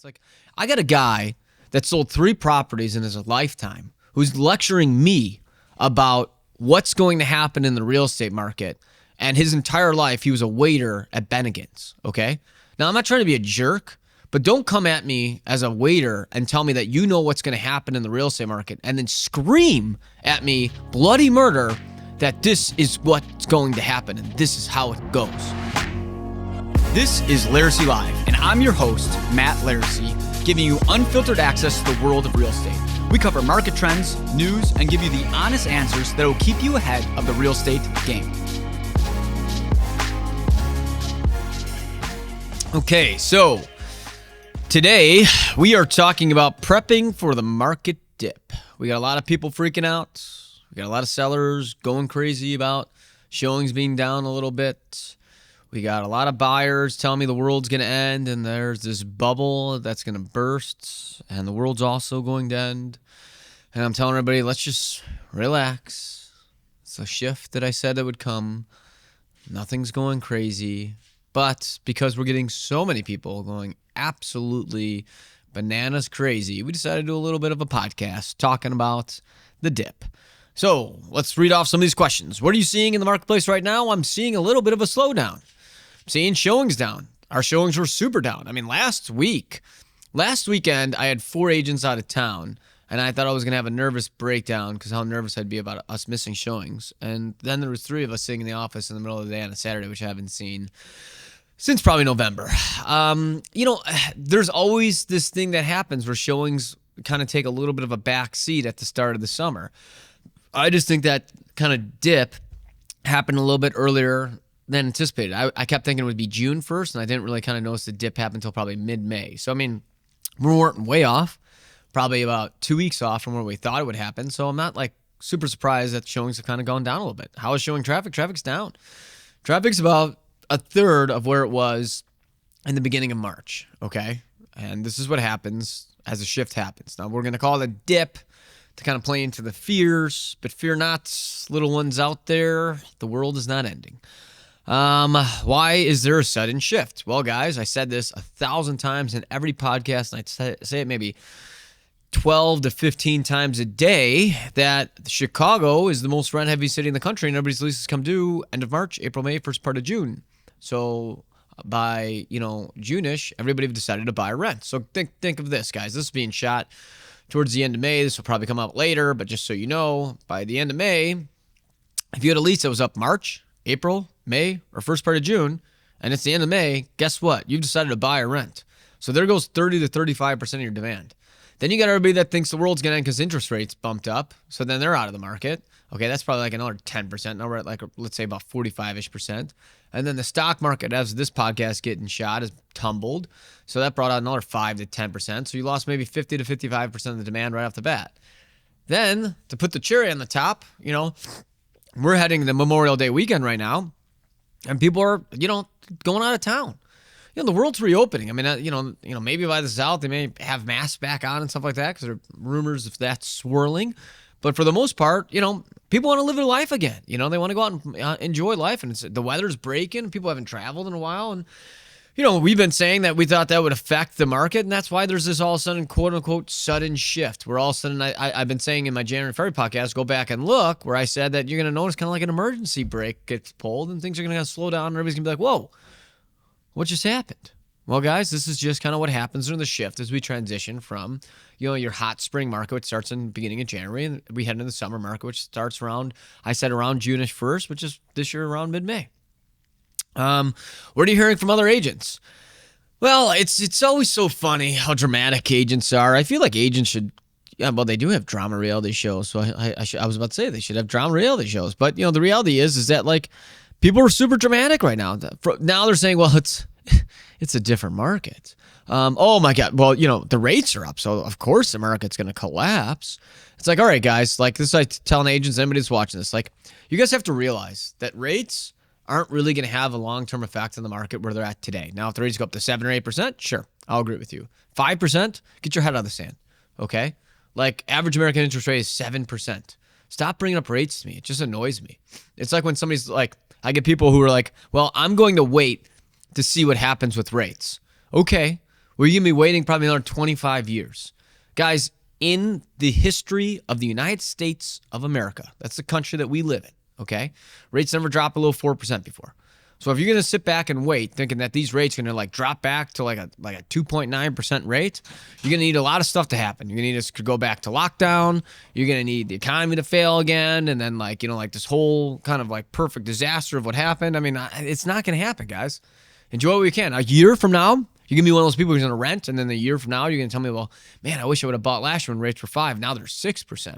It's like, I got a guy that sold 3 properties in his lifetime who's lecturing me about what's going to happen in the real estate market. And his entire life, he was a waiter at Bennigan's, okay? Now, I'm not trying to be a jerk, but don't come at me as a waiter and tell me that you know what's going to happen in the real estate market and then scream at me bloody murder that this is what's going to happen and this is how it goes. This is Laricy Live, and I'm your host, Matt Laricy, giving you unfiltered access to the world of real estate. We cover market trends, news, and give you the honest answers that will keep you ahead of the real estate game. Okay, so today we are talking about prepping for the market dip. We got a lot of people freaking out. We got a lot of sellers going crazy about showings being down a little bit. We got a lot of buyers telling me the world's going to end and there's this bubble that's going to burst and the world's also going to end. And I'm telling everybody, let's just relax. It's a shift that I said that would come. Nothing's going crazy. But because we're getting so many people going absolutely bananas crazy, we decided to do a little bit of a podcast talking about the dip. So let's read off some of these questions. What are you seeing in the marketplace right now? I'm seeing a little bit of a slowdown. I'm seeing showings down. Our showings were super down. I mean, last weekend, I had 4 agents out of town, and I thought I was going to have a nervous breakdown because how nervous I'd be about us missing showings. And then there was 3 of us sitting in the office in the middle of the day on a Saturday, which I haven't seen since probably November. There's always this thing that happens where showings kind of take a little bit of a back seat at the start of the summer. I just think that kind of dip happened a little bit earlier than anticipated. I kept thinking it would be June 1st, and I didn't really kind of notice the dip happen until probably mid-May. So, I mean, we weren't way off, probably about 2 weeks off from where we thought it would happen. So I'm not like super surprised that showings have kind of gone down a little bit. How is showing traffic? Traffic's down. Traffic's about a third of where it was in the beginning of March, okay? And this is what happens as a shift happens. Now, we're going to call it a dip to kind of play into the fears, but fear not, little ones out there, the world is not ending. Why is there a sudden shift? Well, guys, I said this 1,000 times in every podcast, and I say it maybe 12 to 15 times a day, that Chicago is the most rent-heavy city in the country, and everybody's leases come due end of March, April, May, first part of June. So by, June-ish, everybody decided to buy rent. So think of this, guys. This is being shot towards the end of May. This will probably come out later, but just so you know, by the end of May, if you had a lease that was up March, April, May, or first part of June, and it's the end of May, guess what? You've decided to buy or rent. So there goes 30 to 35% of your demand. Then you got everybody that thinks the world's going to end because interest rates bumped up. So then they're out of the market. Okay, that's probably like another 10%. Now we're at let's say about 45-ish%. And then the stock market, as this podcast getting shot, has tumbled. So that brought out another 5 to 10%. So you lost maybe 50 to 55% of the demand right off the bat. Then, to put the cherry on the top, we're heading to Memorial Day weekend right now. And people are, going out of town. The world's reopening. I mean, maybe by the South, they may have masks back on and stuff like that because there are rumors of that swirling. But for the most part, people want to live their life again. They want to go out and enjoy life. And the weather's breaking. People haven't traveled in a while. And, we've been saying that we thought that would affect the market. And that's why there's this all of a sudden, quote unquote, sudden shift. Where all of a sudden, I've been saying in my January, February podcast, go back and look, where I said that you're going to notice kind of like an emergency brake gets pulled and things are going to slow down. And everybody's going to be like, whoa, what just happened? Well, guys, this is just kind of what happens during the shift as we transition from, your hot spring market, which starts in the beginning of January, and we head into the summer market, which starts around June-ish 1st, which is this year around mid-May. What are you hearing from other agents? Well, it's always so funny how dramatic agents are. I feel like agents should, they do have drama reality shows, so I was about to say they should have drama reality shows. But, the reality is that, people are super dramatic right now. Now they're saying, well, it's a different market. Oh my God. Well, the rates are up. So of course the market's going to collapse. It's like, all right, guys, this is like telling agents, anybody who's watching this, you guys have to realize that rates aren't really going to have a long-term effect on the market where they're at today. Now, if the rates go up to 7 or 8%, sure, I'll agree with you. 5%, get your head out of the sand. Okay. Average American interest rate is 7%. Stop bringing up rates to me. It just annoys me. It's like when somebody's I get people who are like, well, I'm going to wait to see what happens with rates. Okay, Well, you're going to be waiting probably another 25 years. Guys, in the history of the United States of America, that's the country that we live in, okay? Rates never dropped below 4% before. So if you're going to sit back and wait thinking that these rates are going to like drop back to like a 2.9% rate, you're going to need a lot of stuff to happen. You're going to need us to go back to lockdown. You're going to need the economy to fail again. And then like this whole kind of like perfect disaster of what happened. I mean, it's not going to happen, guys. Enjoy what we can. A year from now, you're going to be one of those people who's going to rent. And then a year from now, you're going to tell me, well, man, I wish I would have bought last year when rates were 5. Now they're 6%.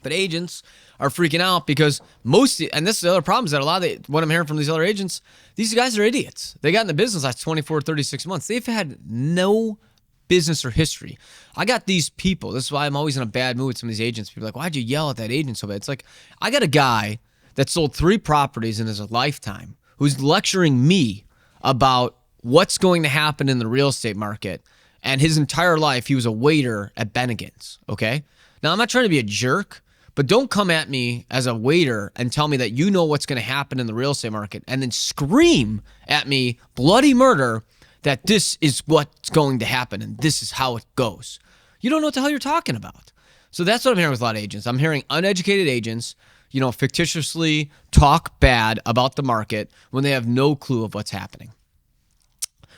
But agents are freaking out because and this is the other problem, is that a lot of what I'm hearing from these other agents, these guys are idiots. They got in the business last 24, 36 months. They've had no business or history. I got these people. This is why I'm always in a bad mood with some of these agents. People are like, why'd you yell at that agent so bad? It's like, I got a guy that sold 3 properties in his lifetime who's lecturing me about what's going to happen in the real estate market. And his entire life, he was a waiter at Bennigan's, okay? Now, I'm not trying to be a jerk, but don't come at me as a waiter and tell me that you know what's going to happen in the real estate market and then scream at me bloody murder that this is what's going to happen and this is how it goes. You don't know what the hell you're talking about. So that's what I'm hearing with a lot of agents. I'm hearing uneducated agents, fictitiously talk bad about the market when they have no clue of what's happening.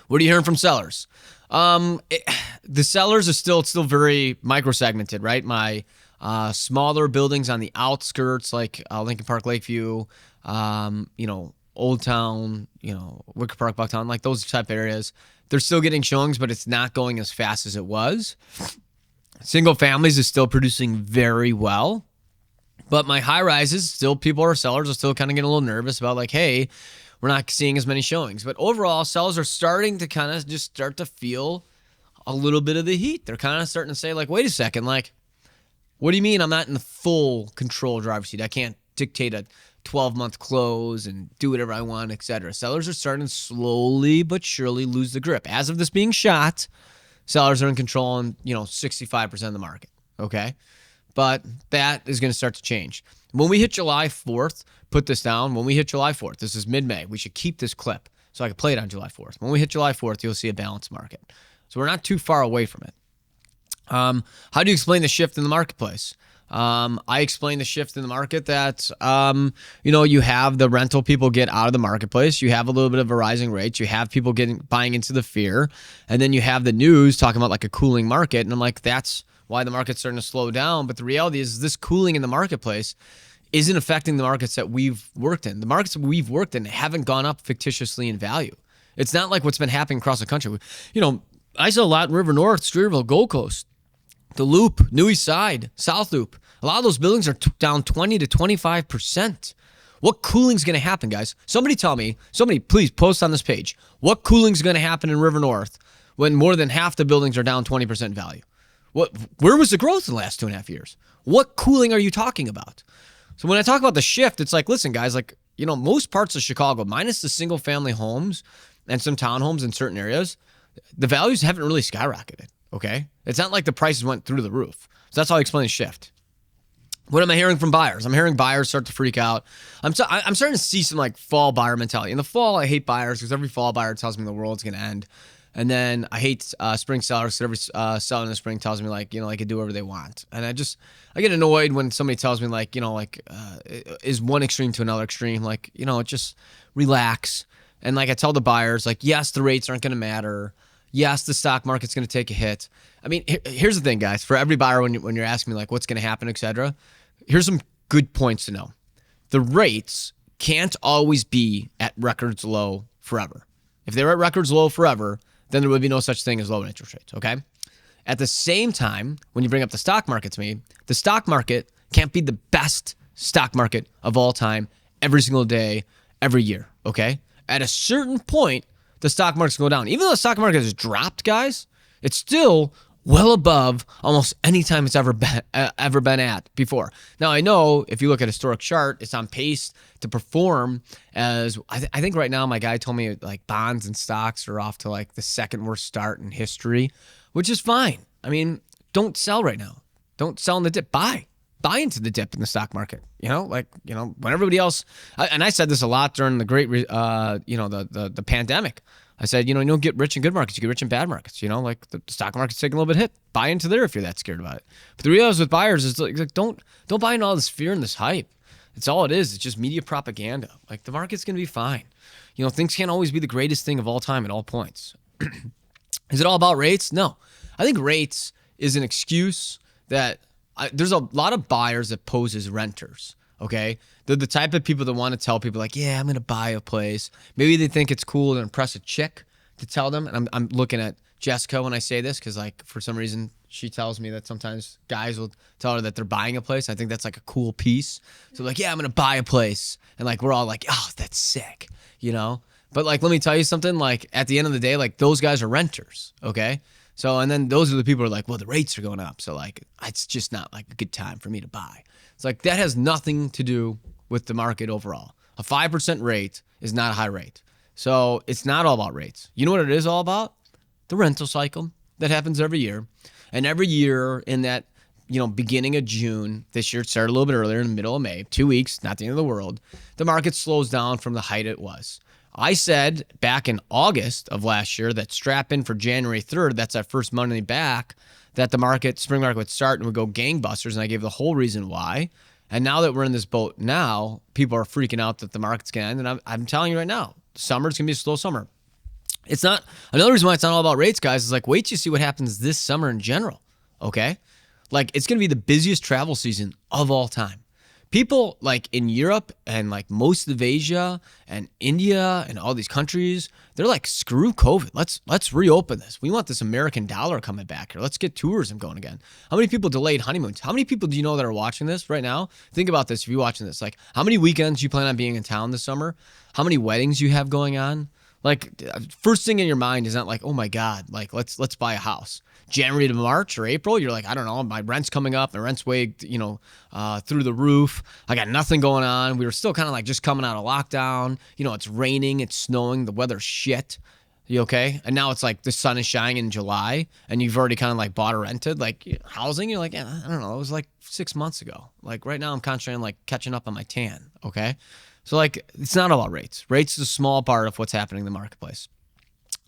What are you hearing from sellers? The sellers are still very micro-segmented, right? My smaller buildings on the outskirts, like Lincoln Park, Lakeview, Old Town, Wicker Park, Bucktown, like those type areas. They're still getting showings, but it's not going as fast as it was. Single families is still producing very well. But my high rises, sellers are still kind of getting a little nervous about like, hey, we're not seeing as many showings. But overall, sellers are starting to kind of just start to feel a little bit of the heat. They're kind of starting to say like, wait a second, like, what do you mean I'm not in the full control driver's seat? I can't dictate a 12-month close and do whatever I want, etc. Sellers are starting to slowly but surely lose the grip. As of this being shot, sellers are in control on 65% of the market, okay? But that is going to start to change. When we hit July 4th, put this down. When we hit July 4th, this is mid-May. We should keep this clip so I can play it on July 4th. When we hit July 4th, you'll see a balanced market. So we're not too far away from it. How do you explain the shift in the marketplace? I explain the shift in the market that, you have the rental people get out of the marketplace. You have a little bit of a rising rates. You have people buying into the fear. And then you have the news talking about like a cooling market. And I'm like, that's why the market's starting to slow down. But the reality is this cooling in the marketplace isn't affecting the markets that we've worked in. The markets that we've worked in haven't gone up fictitiously in value. It's not like what's been happening across the country. I sell a lot in River North, Streeterville, Gold Coast, the Loop, New East Side, South Loop. A lot of those buildings are down 20 to 25%. What cooling's going to happen, guys? Somebody please post on this page. What cooling's going to happen in River North when more than half the buildings are down 20% value? Where was the growth in the last 2.5 years? What cooling are you talking about? So when I talk about the shift, it's like, listen, guys, most parts of Chicago, minus the single family homes and some townhomes in certain areas, the values haven't really skyrocketed, okay? It's not like the prices went through the roof. So that's how I explain the shift. What am I hearing from buyers? I'm hearing buyers start to freak out. I'm starting to see some like fall buyer mentality. In the fall, I hate buyers because every fall buyer tells me the world's going to end. And then I hate spring sellers because every seller in the spring tells me they can do whatever they want. And I get annoyed when somebody tells me is one extreme to another extreme. Just relax. And I tell the buyers, yes, the rates aren't going to matter. Yes, the stock market's going to take a hit. I mean, here's the thing, guys. For every buyer, when you're asking me what's going to happen, etc., here's some good points to know. The rates can't always be at records low forever. If they're at records low forever, then there would be no such thing as low interest rates, okay? At the same time, when you bring up the stock market to me, the stock market can't be the best stock market of all time every single day, every year, okay? At a certain point, the stock market's going to go down. Even though the stock market has dropped, guys, it's still well above almost any time it's ever been at before. Now, I know if you look at a historic chart, it's on pace to perform as, I think right now my guy told me bonds and stocks are off to the second worst start in history, which is fine. I mean, don't sell right now. Don't sell in the dip. Buy into the dip in the stock market. When everybody else, and I said this a lot during the great, the pandemic. I said, you don't get rich in good markets. You get rich in bad markets. Like the stock market's taking a little bit hit. Buy into there if you're that scared about it. But the reality with buyers is like don't buy into all this fear and this hype. It's all it is. It's just media propaganda. Like the market's going to be fine. Things can't always be the greatest thing of all time at all points. Is it all about rates? No. I think rates is an excuse that there's a lot of buyers that pose as renters. Okay, they're the type of people that want to tell people like, yeah, I'm going to buy a place. Maybe they think it's cool to impress a chick to tell them. And I'm looking at Jessica when I say this because like for some reason she tells me that sometimes guys will tell her that they're buying a place. I think that's like a cool piece. So like, yeah, I'm going to buy a place. And like, we're all like, oh, that's sick, But like, let me tell you something, like at the end of the day, like those guys are renters. Okay. So, and then those are the people who are like, well, the rates are going up. So like, it's just not like a good time for me to buy. It's like that has nothing to do with the market overall. A 5% rate is not a high rate. So it's not all about rates. You know what it is all about? The rental cycle that happens every year. And every year in that, beginning of June, this year it started a little bit earlier in the middle of May, 2 weeks, not the end of the world, the market slows down from the height it was. I said back in August of last year that strap in for January 3rd, that's our first Monday back, that the spring market would start and would go gangbusters, and I gave the whole reason why. And now that we're in this boat now, people are freaking out that the market's going to end, and I'm telling you right now, summer's going to be a slow summer. It's not, another reason why it's not all about rates, guys, is like, wait till you see what happens this summer in general, okay? Like, it's going to be the busiest travel season of all time. People like in Europe and like most of Asia and India and all these countries, they're like, screw COVID. Let's reopen this. We want this American dollar coming back here. Let's get tourism going again. How many people delayed honeymoons? How many people do you know that are watching this right now? Think about this if you're watching this. Like, how many weekends you plan on being in town this summer? How many weddings you have going on? Like, first thing in your mind is not like, oh my God, like let's buy a house. January to March or April, you're like, I don't know, my rent's coming up, my rent's way, through the roof. I got nothing going on. We were still kind of like just coming out of lockdown. It's raining, it's snowing, the weather's shit. You okay? And now it's like the sun is shining in July and you've already kind of like bought or rented like housing. You're like, yeah, I don't know. It was like 6 months ago. Like right now I'm concentrating on like catching up on my tan. Okay. So like, it's not all about rates. Rates is a small part of what's happening in the marketplace.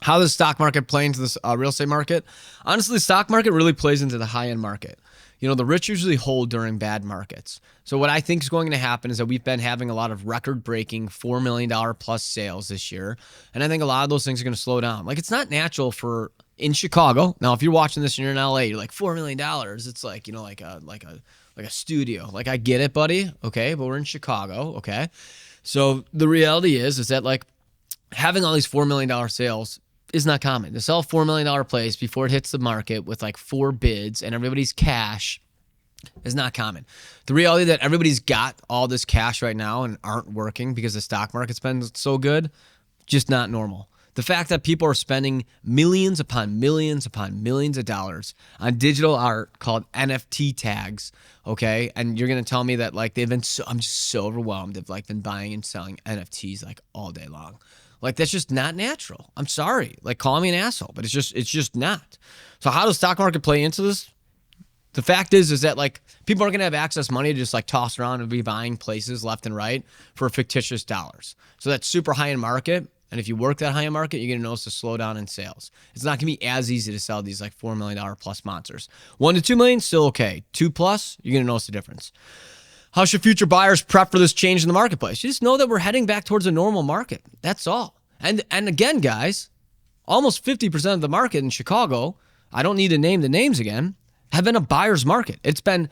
How does the stock market play into this real estate market? Honestly, the stock market really plays into the high-end market. The rich usually hold during bad markets. So what I think is going to happen is that we've been having a lot of record-breaking $4 million plus sales this year. And I think a lot of those things are going to slow down. Like, it's not natural in Chicago. Now, if you're watching this and you're in LA, you're like, $4 million. It's like, like a studio. Like, I get it, buddy. Okay. But we're in Chicago. Okay. So the reality is that like having all these $4 million sales is not common. To sell a $4 million place before it hits the market with like 4 bids and everybody's cash is not common. The reality that everybody's got all this cash right now and aren't working because the stock market's been so good, just not normal. The fact that people are spending millions upon millions upon millions of dollars on digital art called NFT tags, okay? And you're going to tell me that like I'm just so overwhelmed. They've like been buying and selling NFTs like all day long. Like, that's just not natural. I'm sorry. Like, call me an asshole, but it's just not. So how does stock market play into this? The fact is that like people aren't going to have access money to just like toss around and be buying places left and right for fictitious dollars. So that's super high end market. And if you work that high end market, you're going to notice a slowdown in sales. It's not going to be as easy to sell these like $4 million plus monsters. 1 to 2 million, still okay. 2 plus, you're going to notice the difference. How should future buyers prep for this change in the marketplace? You just know that we're heading back towards a normal market. That's all. And again, guys, almost 50% of the market in Chicago, I don't need to name the names again, have been a buyer's market. It's been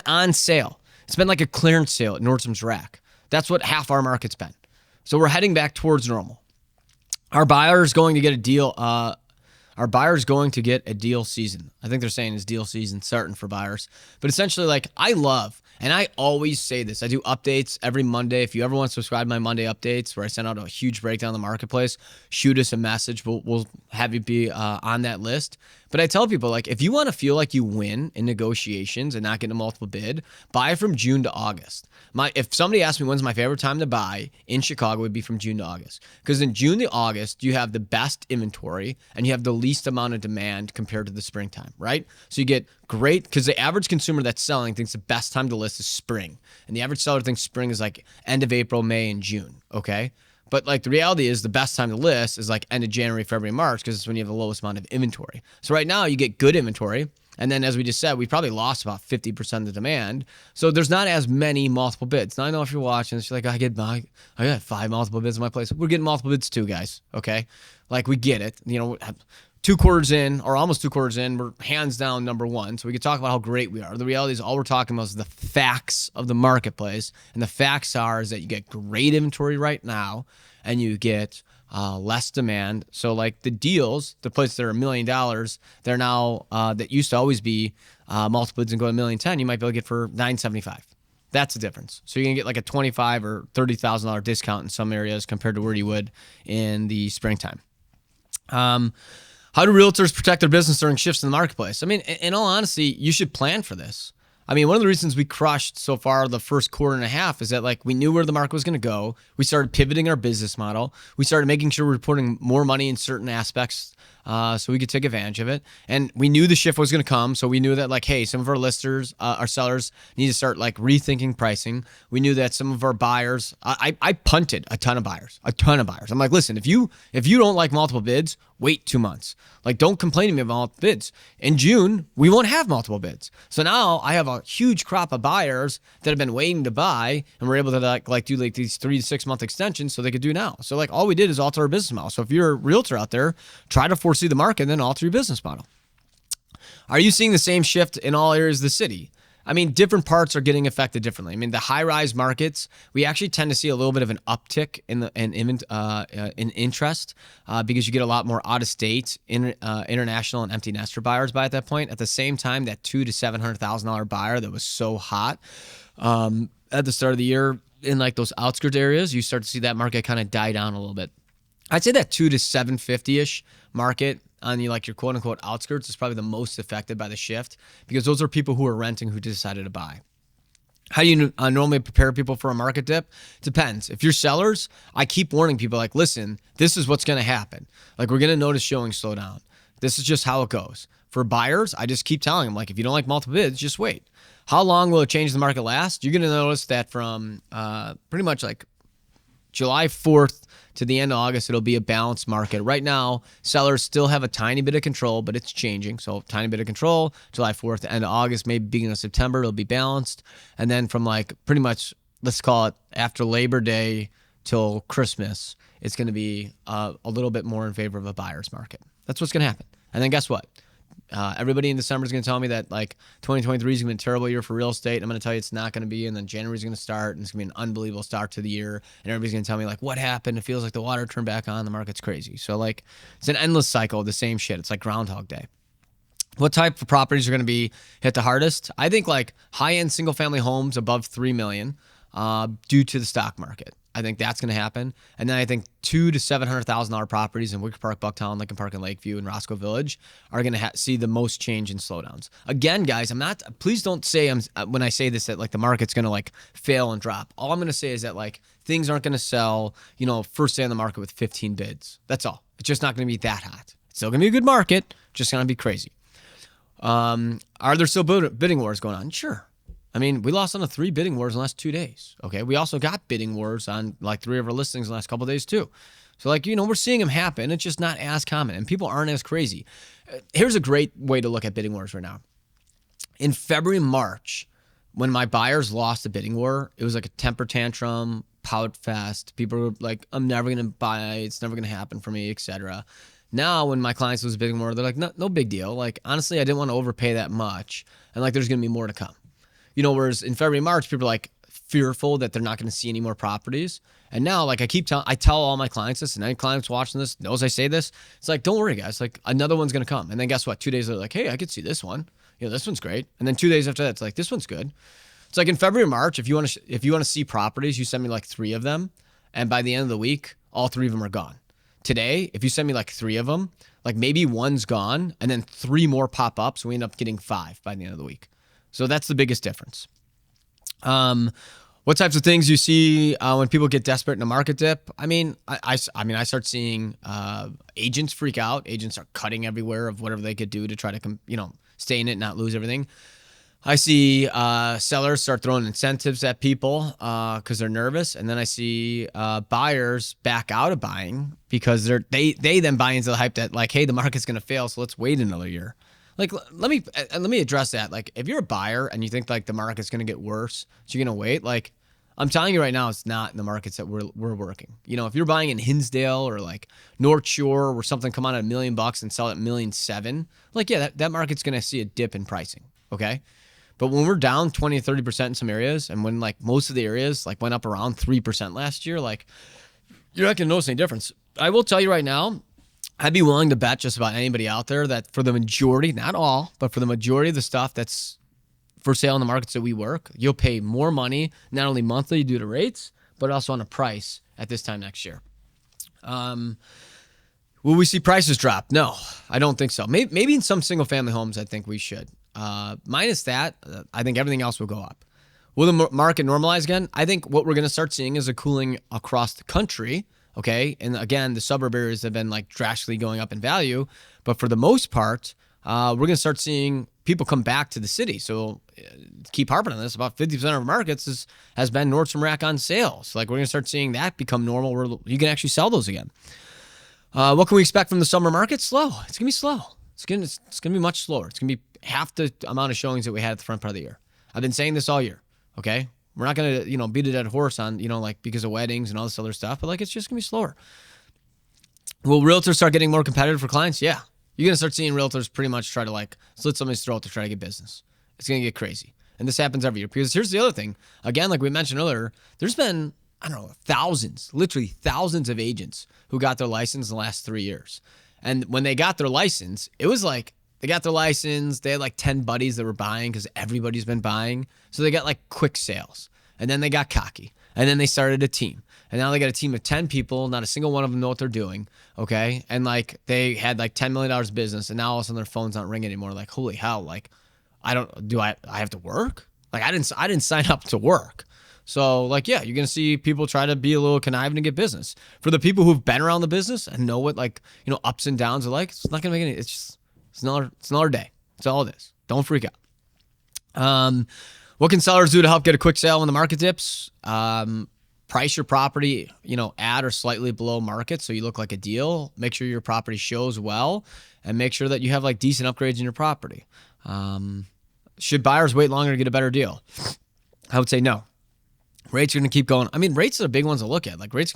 on sale. It's been like a clearance sale at Nordstrom's Rack. That's what half our market's been. So we're heading back towards normal. Our buyer is going to get a deal. Our buyer's going to get a deal season. I think they're saying it's deal season starting for buyers. But essentially, like, I love, and I always say this, I do updates every Monday. If you ever want to subscribe to my Monday updates where I send out a huge breakdown of the marketplace, shoot us a message. We'll have you be on that list. But I tell people, like, if you want to feel like you win in negotiations and not get a multiple bid, buy from June to August. If somebody asked me when's my favorite time to buy in Chicago, it would be from June to August. Because in June to August, you have the best inventory and you have the least amount of demand compared to the springtime, right? So you get great, because the average consumer that's selling thinks the best time to list is spring. And the average seller thinks spring is like end of April, May, and June, okay? But like the reality is the best time to list is like end of January, February, March, because it's when you have the lowest amount of inventory. So right now you get good inventory. And then as we just said, we probably lost about 50% of the demand. So there's not as many multiple bids. Now I know if you're watching this, you're like, I got 5 multiple bids in my place. We're getting multiple bids too, guys. Okay. Like we get it. 2 quarters in or almost 2 quarters in, we're hands down number 1. So we could talk about how great we are. The reality is all we're talking about is the facts of the marketplace. And the facts is that you get great inventory right now and you get less demand. So like the deals, the places that are $1 million, they're now, that used to always be multiple bids and go to $1.010 million, you might be able to get for $975. That's the difference. So you're going to get like a $25,000 or $30,000 discount in some areas compared to where you would in the springtime. How do realtors protect their business during shifts in the marketplace? I mean, in all honesty, you should plan for this. I mean, one of the reasons we crushed so far the first quarter and a half is that like we knew where the market was going to go. We started pivoting our business model. We started making sure we were putting more money in certain aspects so we could take advantage of it. And we knew the shift was going to come. So we knew that like, hey, some of our listers, our sellers need to start like rethinking pricing. We knew that some of our buyers, I punted a ton of buyers. I'm like, listen, if you don't like multiple bids, wait 2 months. Like, don't complain to me about multiple bids. In June, we won't have multiple bids. So now I have a huge crop of buyers that have been waiting to buy, and we're able to like do like these 3 to 6 month extensions so they could do now. So like all we did is alter our business model. So if you're a realtor out there, try to foresee the market and then alter your business model. Are you seeing the same shift in all areas of the city? I mean, different parts are getting affected differently. I mean, the high-rise markets, we actually tend to see a little bit of an uptick in interest because you get a lot more out-of-state, international, and empty nester buyers by at that point. At the same time, that $200,000 to $700,000 buyer that was so hot at the start of the year in like those outskirts areas, you start to see that market kind of die down a little bit. I'd say that 2 to 750-ish market on your quote unquote outskirts is probably the most affected by the shift because those are people who are renting who decided to buy. How do you normally prepare people for a market dip? Depends. If you're sellers, I keep warning people like, listen, this is what's going to happen. Like we're going to notice showing slow down. This is just how it goes. For buyers, I just keep telling them like, if you don't like multiple bids, just wait. How long will it change the market last? You're going to notice that from pretty much like July 4th to the end of August, it'll be a balanced market. Right now, sellers still have a tiny bit of control, but it's changing. So tiny bit of control, July 4th to end of August, maybe beginning of September, it'll be balanced. And then from like pretty much, let's call it after Labor Day till Christmas, it's going to be a little bit more in favor of a buyer's market. That's what's going to happen. And then guess what? Everybody in December is going to tell me that like 2023 is going to be a terrible year for real estate. I'm going to tell you it's not going to be. And then January is going to start and it's going to be an unbelievable start to the year. And everybody's going to tell me like, what happened? It feels like the water turned back on. The market's crazy. So like it's an endless cycle of the same shit. It's like Groundhog Day. What type of properties are going to be hit the hardest? I think like high-end single-family homes above $3 million due to the stock market. I think that's going to happen. And then I think $200,000 to $700,000 properties in Wicker Park, Bucktown, Lincoln Park, and Lakeview, and Roscoe Village are going to see the most change in slowdowns. Again, guys, please don't say when I say this that like the market's going to like fail and drop. All I'm going to say is that like things aren't going to sell, first day on the market with 15 bids. That's all. It's just not going to be that hot. It's still going to be a good market, just going to be crazy. Are there still bidding wars going on? Sure. I mean, we lost on the 3 bidding wars in the last 2 days. Okay. We also got bidding wars on like 3 of our listings in the last couple of days too. So like, we're seeing them happen. It's just not as common and people aren't as crazy. Here's a great way to look at bidding wars right now. In February, March, when my buyers lost a bidding war, it was like a temper tantrum, pout fest. People were like, I'm never going to buy. It's never going to happen for me, etc. Now, when my clients lose a bidding war, they're like, no big deal. Like, honestly, I didn't want to overpay that much. And like, there's going to be more to come. Whereas in February, March, people are like fearful that they're not going to see any more properties. And now, like I tell all my clients this, and any clients watching this knows I say this. It's like, don't worry, guys. Like another one's going to come. And then guess what? 2 days later, like, hey, I could see this one. This one's great. And then 2 days after that, it's like, this one's good. It's like in February, March, if you want to see properties, you send me like 3 of them. And by the end of the week, all 3 of them are gone. Today, if you send me like 3 of them, like maybe one's gone and then 3 more pop up. So we end up getting 5 by the end of the week. So that's the biggest difference. What types of things you see when people get desperate in a market dip? I mean, I start seeing agents freak out. Agents are cutting everywhere of whatever they could do to try to, stay in it, not lose everything. I see sellers start throwing incentives at people because they're nervous, and then I see buyers back out of buying because they then buy into the hype that like, hey, the market's going to fail, so let's wait another year. Like, let me address that. Like, if you're a buyer and you think like the market's going to get worse, so you're going to wait, like, I'm telling you right now, it's not in the markets that we're working. You know, if you're buying in Hinsdale or like North Shore where something come out at $1 million and sell at $1.7 million, like, yeah, that market's going to see a dip in pricing. Okay. But when we're down 20 to 30% in some areas, and when like most of the areas like went up around 3% last year, like, you're not going to notice any difference. I will tell you right now, I'd be willing to bet just about anybody out there that for the majority, not all, but for the majority of the stuff that's for sale in the markets that we work, you'll pay more money, not only monthly due to rates, but also on a price at this time next year. Will we see prices drop? No, I don't think so. Maybe in some single family homes, I think we should. Minus that, I think everything else will go up. Will the market normalize again? I think what we're going to start seeing is a cooling across the country. Okay. And again, the suburb areas have been like drastically going up in value, but for the most part, we're going to start seeing people come back to the city. So keep harping on this. About 50% of our markets has been Nordstrom Rack on sale. So like, we're going to start seeing that become normal where you can actually sell those again. What can we expect from the summer market? Slow. It's going to be slow. It's going to be much slower. It's going to be half the amount of showings that we had at the front part of the year. I've been saying this all year. Okay. We're not going to, beat a dead horse on, like because of weddings and all this other stuff, but like, it's just going to be slower. Will realtors start getting more competitive for clients? Yeah. You're going to start seeing realtors pretty much try to like slit somebody's throat to try to get business. It's going to get crazy. And this happens every year because here's the other thing. Again, like we mentioned earlier, there's been, I don't know, literally thousands of agents who got their license in the last 3 years. And when they got their license, it was like, they got their license. They had like 10 buddies that were buying because everybody's been buying. So they got like quick sales. And then they got cocky. And then they started a team. And now they got a team of 10 people. Not a single one of them know what they're doing. Okay. And like they had like $10 million of business. And now all of a sudden their phone's not ringing anymore. Like, holy hell. Like, I have to work? Like I didn't sign up to work. So like, yeah, you're going to see people try to be a little conniving to get business. For the people who've been around the business and know what like, ups and downs are like, it's not going to make any, it's another day. It's all it is. Don't freak out. What can sellers do to help get a quick sale when the market dips? Price your property, at or slightly below market so you look like a deal. Make sure your property shows well and make sure that you have like decent upgrades in your property. Should buyers wait longer to get a better deal? I would say no. Rates are going to keep going. I mean, rates are the big ones to look at. Like rates,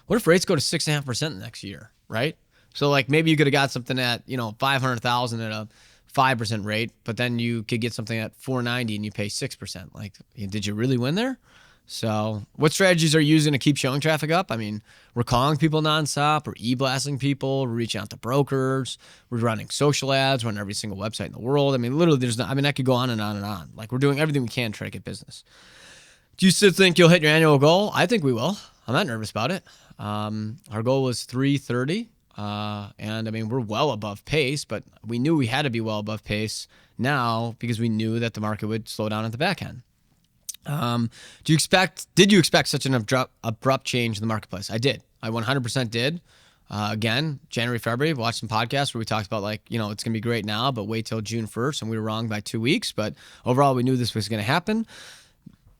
what if rates go to 6.5% next year, right? So like maybe you could have got something at, 500,000 at a 5% rate, but then you could get something at 490 and you pay 6%. Like, did you really win there? So what strategies are you using to keep showing traffic up? We're calling people nonstop. We're e-blasting people. We're reaching out to brokers. We're running social ads. We're on every single website in the world. Literally I could go on and on and on. Like we're doing everything we can to try to get business. Do you still think you'll hit your annual goal? I think we will. I'm not nervous about it. Our goal was 330. And we're well above pace, but we knew we had to be well above pace now because we knew that the market would slow down at the back end. Did you expect such an abrupt change in the marketplace? I did. I 100% did. Again, January, February, watched some podcasts where we talked about it's going to be great now, but wait till June 1st. And we were wrong by 2 weeks, but overall we knew this was going to happen.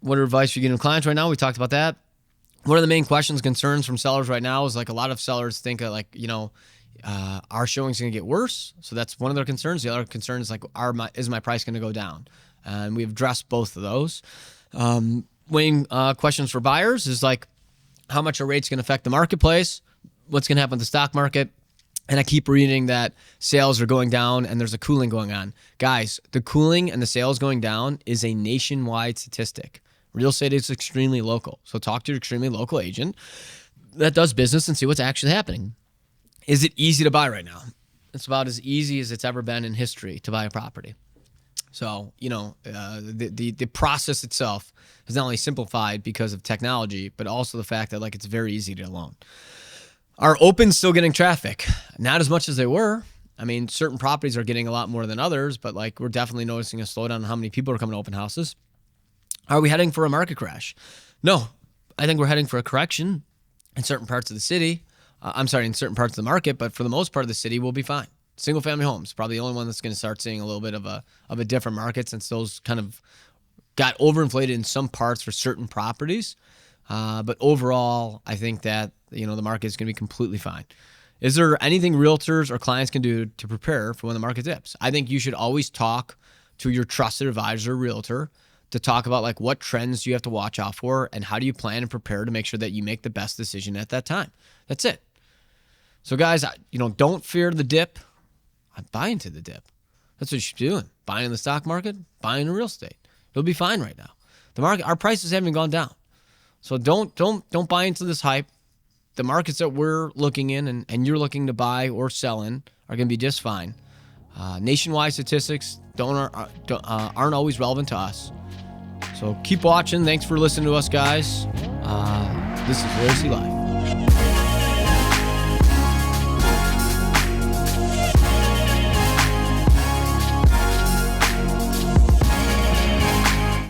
What advice are you giving clients right now? We talked about that. One of the main questions, concerns from sellers right now is like a lot of sellers think our showing's going to get worse. So that's one of their concerns. The other concern is like, is my price going to go down? And we've addressed both of those. Weighing questions for buyers is like, how much are rates going to affect the marketplace? What's going to happen with the stock market? And I keep reading that sales are going down and there's a cooling going on. Guys, the cooling and the sales going down is a nationwide statistic. Real estate is extremely local. So talk to your extremely local agent that does business and see what's actually happening. Is it easy to buy right now? It's about as easy as it's ever been in history to buy a property. So, the process itself is not only simplified because of technology, but also the fact that like it's very easy to loan. Are opens still getting traffic? Not as much as they were. Certain properties are getting a lot more than others, but like we're definitely noticing a slowdown in how many people are coming to open houses. Are we heading for a market crash? No, I think we're heading for a correction in certain parts of the city. In certain parts of the market, but for the most part of the city, we'll be fine. Single family homes, probably the only one that's going to start seeing a little bit of a different market, since those kind of got overinflated in some parts for certain properties. But overall, I think that, the market is going to be completely fine. Is there anything realtors or clients can do to prepare for when the market dips? I think you should always talk to your trusted advisor, realtor, to talk about like what trends you have to watch out for and how do you plan and prepare to make sure that you make the best decision at that time. That's it. So guys, don't fear the dip. Buy into the dip. That's what you should be doing. Buying in the stock market, buying in real estate. It'll be fine right now. The market, our prices haven't gone down. So don't buy into this hype. The markets that we're looking in and you're looking to buy or sell in are going to be just fine. Nationwide statistics aren't always relevant to us. So keep watching. Thanks for listening to us, guys. This is Laricy Live.